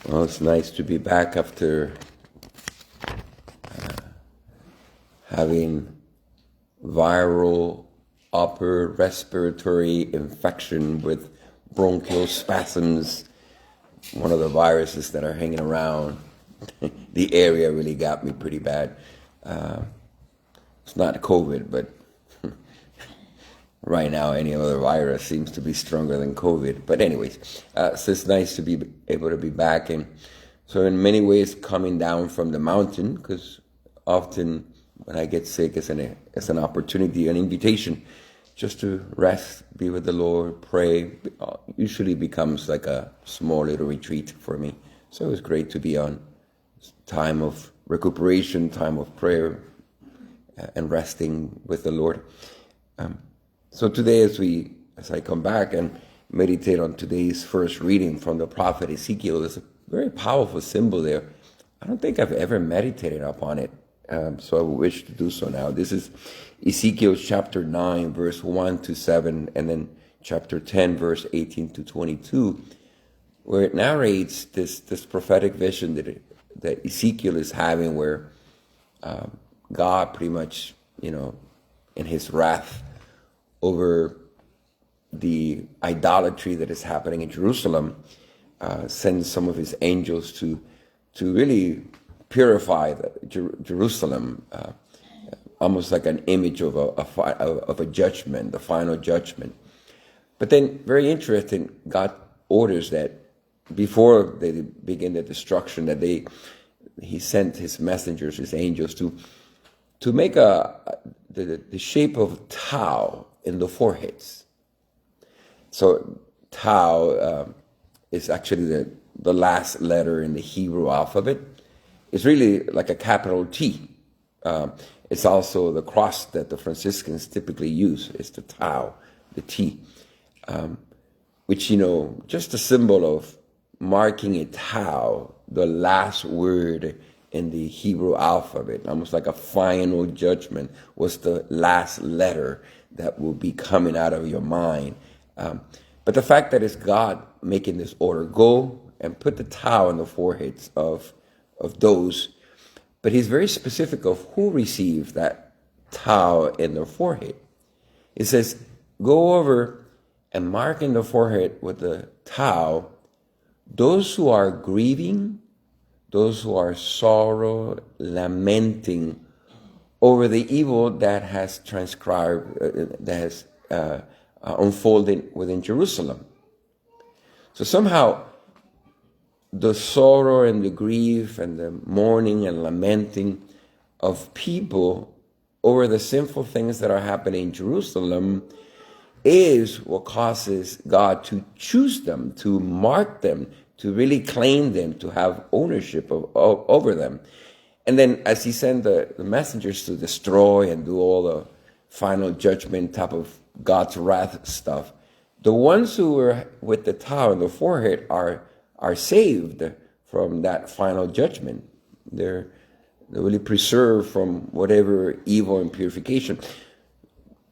Well, it's nice to be back after having viral upper respiratory infection with bronchial spasms, one of the viruses that are hanging around. The area really got me pretty bad. It's not COVID, but right now any other virus seems to be stronger than COVID. But anyways, so it's nice to be able to be back. And so in many ways coming down from the mountain, because often when I get sick, it's an opportunity, an invitation just to rest, be with the Lord, pray. Usually becomes like a small little retreat for me. So it was great to be on time of recuperation, time of prayer, and resting with the Lord. So today, as I come back and meditate on today's first reading from the prophet Ezekiel, there's a very powerful symbol there. I don't think I've ever meditated upon it, so I wish to do so now. This is Ezekiel chapter 9, verse 1 to 7, and then chapter 10, verse 18 to 22, where it narrates this prophetic vision that Ezekiel is having, where God pretty much, in his wrath over the idolatry that is happening in Jerusalem, sends some of his angels to really purify Jerusalem, almost like an image of a judgment, the final judgment. But then, very interesting, God orders that before they begin the destruction, that he sent his messengers, his angels, to make the shape of tau in the foreheads. So tau is actually the last letter in the Hebrew alphabet. It's really like a capital T. It's also the cross that the Franciscans typically use. It's the tau, the T, which, just a symbol of marking a tau, the last word in the Hebrew alphabet, almost like a final judgment, was the last letter that will be coming out of your mind. But the fact that it's God making this order, go and put the tau on the foreheads of those, but he's very specific of who received that tau in their forehead. It says, go over and mark in the forehead with the tau those who are grieving, those who are sorrow, lamenting over the evil that has transcribed, that has unfolded within Jerusalem. So somehow the sorrow and the grief and the mourning and lamenting of people over the sinful things that are happening in Jerusalem is what causes God to choose them, to mark them, to really claim them, to have ownership over them. And then as he sent the messengers to destroy and do all the final judgment type of God's wrath stuff, the ones who were with the tau on the forehead are saved from that final judgment. They're really preserved from whatever evil and purification,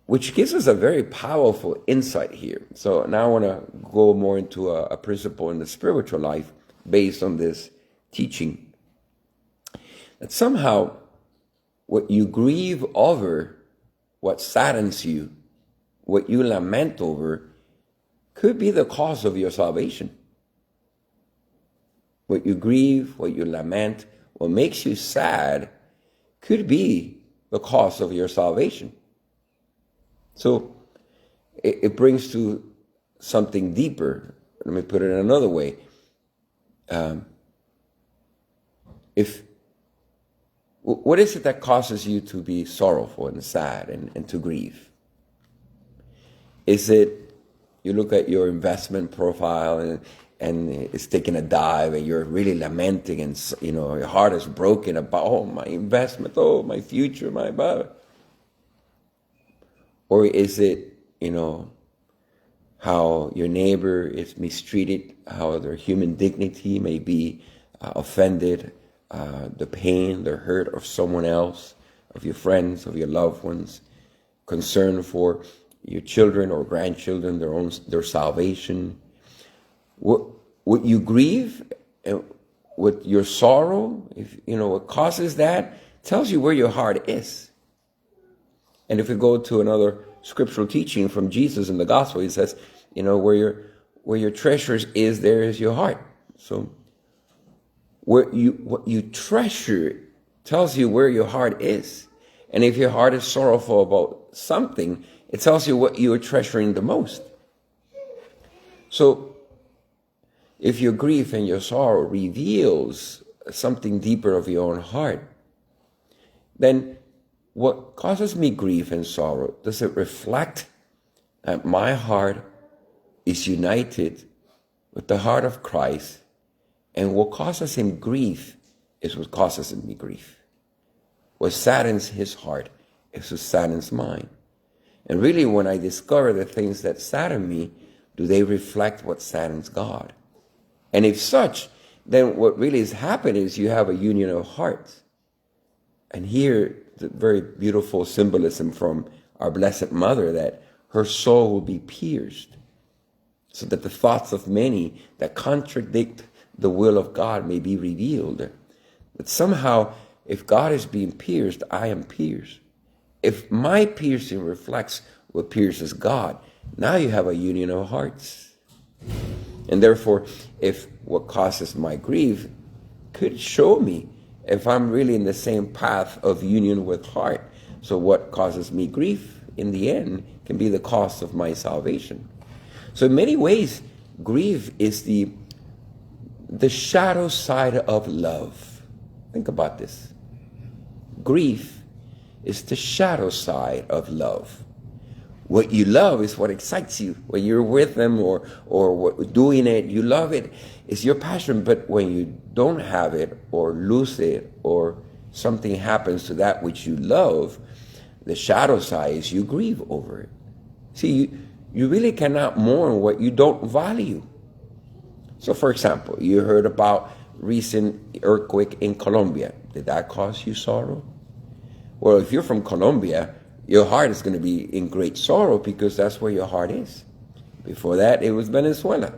which gives us a very powerful insight here. So now I want to go more into a principle in the spiritual life based on this teaching. That somehow what you grieve over, what saddens you, what you lament over, could be the cause of your salvation. What you grieve, what you lament, what makes you sad could be the cause of your salvation. So it brings to something deeper. Let me put it another way. What is it that causes you to be sorrowful and sad and to grieve? Is it you look at your investment profile and it's taking a dive and you're really lamenting and your heart is broken about my investment, my future, my blah. Or is it, how your neighbor is mistreated, how their human dignity may be offended, the pain, the hurt of someone else, of your friends, of your loved ones, concern for your children or grandchildren, their salvation. What you grieve with your sorrow, if you know what causes that, tells you where your heart is. And if we go to another scriptural teaching from Jesus in the gospel, he says, you know, where your treasures is, there is your heart. So what you treasure tells you where your heart is. And if your heart is sorrowful about something, it tells you what you are treasuring the most. So if your grief and your sorrow reveals something deeper of your own heart, then what causes me grief and sorrow, does it reflect that my heart is united with the heart of Christ, and what causes him grief is what causes me grief. What saddens his heart is what saddens mine. And really, when I discover the things that sadden me, do they reflect what saddens God? And if such, then what really has happened is you have a union of hearts. And here, the very beautiful symbolism from our Blessed Mother, that her soul will be pierced, so that the thoughts of many that contradict the will of God may be revealed. That somehow, if God is being pierced, I am pierced. If my piercing reflects what pierces God, now you have a union of hearts. And therefore, if what causes my grief could show me if I'm really in the same path of union with heart. So what causes me grief in the end can be the cost of my salvation. So in many ways, grief is the shadow side of love. Think about this. Grief is the shadow side of love. What you love is what excites you. When you're with them or doing it, you love it. It's your passion. But when you don't have it or lose it or something happens to that which you love, the shadow side is you grieve over it. See, you really cannot mourn what you don't value. So, for example, you heard about recent earthquake in Colombia. Did that cause you sorrow? Well, if you're from Colombia, your heart is going to be in great sorrow because that's where your heart is. Before that, it was Venezuela.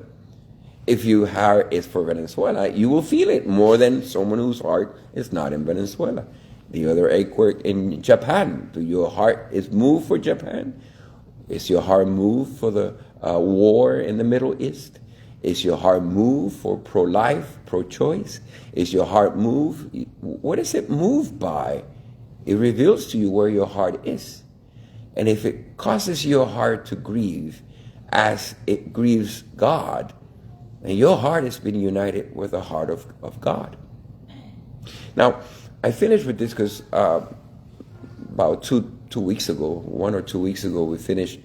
If your heart is for Venezuela, you will feel it more than someone whose heart is not in Venezuela. The other earthquake in Japan, your heart is moved for Japan? Is your heart moved for the war in the Middle East? Is your heart moved for pro-life, pro-choice? Is your heart moved? What is it moved by? It reveals to you where your heart is. And if it causes your heart to grieve as it grieves God, then your heart has been united with the heart of God. Now, I finished with this because about 2 weeks ago, 1 or 2 weeks ago, we finished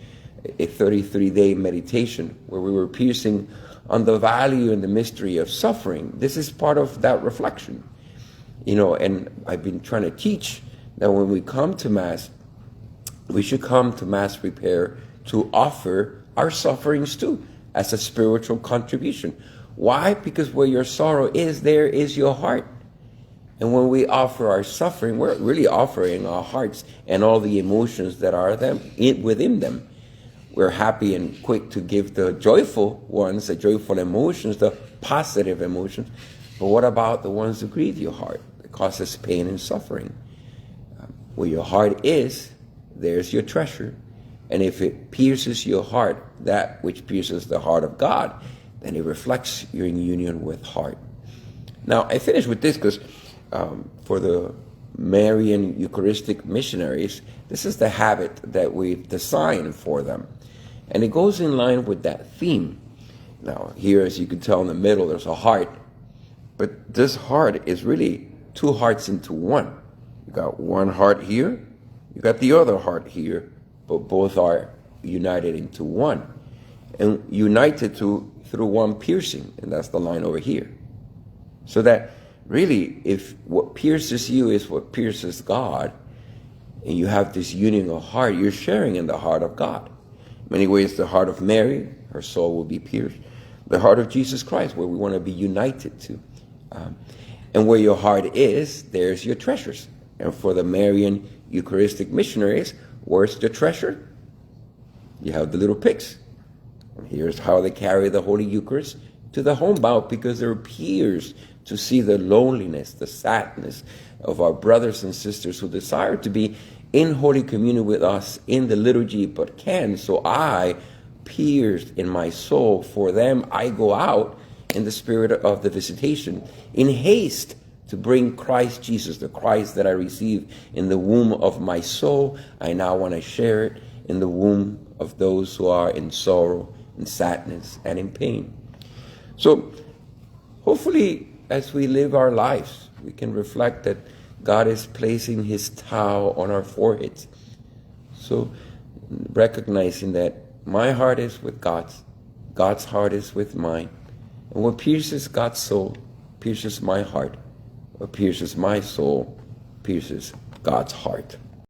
a 33-day meditation where we were piercing on the value and the mystery of suffering. This is part of that reflection. And I've been trying to teach that when we come to Mass, we should come to Mass prepared to offer our sufferings too as a spiritual contribution. Why? Because where your sorrow is, there is your heart. And when we offer our suffering, we're really offering our hearts and all the emotions that are within them. We're happy and quick to give the joyful ones, the joyful emotions, the positive emotions. But what about the ones that grieve your heart, that causes pain and suffering? Where your heart is, there's your treasure. And if it pierces your heart, that which pierces the heart of God, then it reflects your union with heart. Now, I finish with this because for the Marian Eucharistic missionaries, this is the habit that we've designed for them. And it goes in line with that theme. Now, here, as you can tell in the middle, there's a heart. But this heart is really two hearts into one. You got one heart here, you got the other heart here, but both are united into one. And united through one piercing, and that's the line over here. So that really, if what pierces you is what pierces God, and you have this union of heart, you're sharing in the heart of God. In many ways, the heart of Mary, her soul will be pierced. The heart of Jesus Christ, where we want to be united to. And where your heart is, there's your treasures. And for the Marian Eucharistic missionaries, where's the treasure? You have the little pigs. And here's how they carry the Holy Eucharist to the homebound because there appears to see the loneliness, the sadness of our brothers and sisters who desire to be in Holy Communion with us in the liturgy but can. So I, pierced in my soul for them, I go out in the spirit of the visitation, in haste to bring Christ Jesus, the Christ that I receive in the womb of my soul. I now want to share it in the womb of those who are in sorrow, in sadness, and in pain. So hopefully, as we live our lives, we can reflect that God is placing his towel on our foreheads. So recognizing that my heart is with God's heart is with mine. And what pierces God's soul pierces my heart. What pierces my soul pierces God's heart.